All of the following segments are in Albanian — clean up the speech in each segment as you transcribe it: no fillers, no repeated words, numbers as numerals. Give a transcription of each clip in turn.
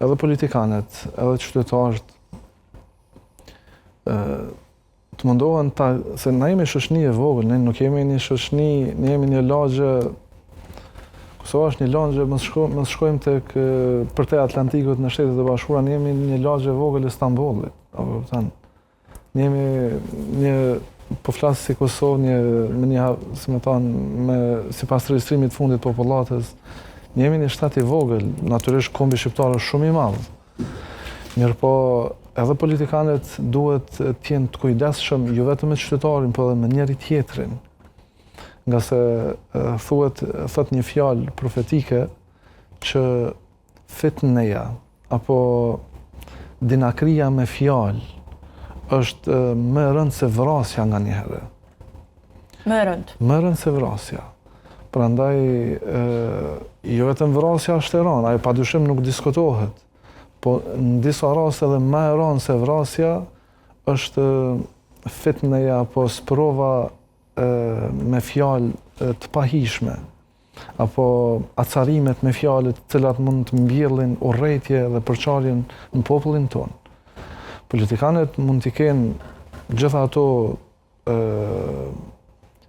edhe politikanët, edhe qytetarët të mundohen se na jemi shoqëni e vogël, ne nuk jemi një shoqëni, ne jemi një lagje. Kosova është një lagje, mos shkojmë tek përtej Atlantikut në Shtetet e Bashkuara, ne jemi një lagje e vogël e Stambollit. Apo kupton? Ne jemi po flas si Kosovë, sipas regjistrimit të fundit të popullatës, ne jemi një shtat i vogël, natyrisht kombi shqiptar është shumë i madh. Mirëpo edhe politikanët duhet të jenë të kujdesshëm jo vetëm me qytetarin, por edhe me njëri tjetrin. Nga se thot një fjalë profetike që fitneja apo dinakria me fjalë është më e rëndë se vrasja nganjëherë. Më e rëndë? Më e rëndë se vrasja. Prandaj jo vetëm vrasja është e rëndë, ajo padyshim nuk diskutohet. Po në disa raste edhe më e rëndë se vrasja është fitneja apo sprova me fjalë të pahishme, apo acarimet me fjalë të cilat mund të mbjellin urrëtie dhe përçarjen në popullin tonë. Politikanët mund t'i kenë gjitha ato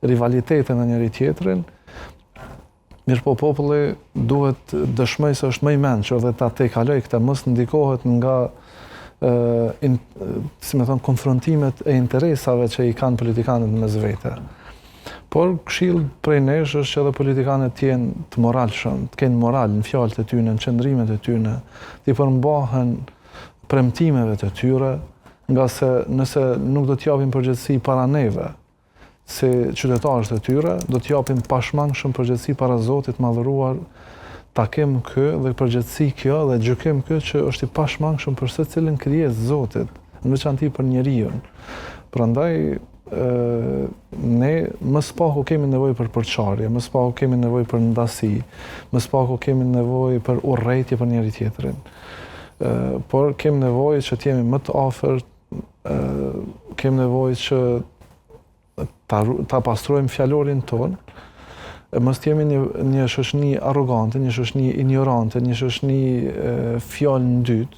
rivalitete me njëri tjetrin, mirëpo populli duhet dëshmoj se është më i mençur dhe ta tejkaloj këtë, mos ndikohet nga konfrontimet e interesave që i kanë politikanët mes vete. Por këshill prej nesh është që edhe politikanët të jenë të moralshëm, të kenë moral në fjalët e tyre, në qëndrimet e tyre, të përmbahen premtimeve të tyre, nga se nëse nuk do t'japin përgjegjësi para neve, si qytetarës të tyre, do t'japin pashmangshëm përgjegjësi para Zotit madhëruar, takim kë dhe përgjegjësi kjo dhe gjykim kë që është i pashmangshëm për secilin krijesë Zotit, në veçanti për njeriu. Prandaj ne më spaku kemi nevojë për përçarje, më spaku kemi nevojë për ndasi, më spaku kemi nevojë për urrëtie për njëri tjetrin. Por kemi nevojë që të jemi më të afërt, kemi nevojë që ta pastrojmë fjalorin ton, mos të jemi një shoqëni arrogante, një shoqëni ignorante, një shoqëni fjalë në dytë,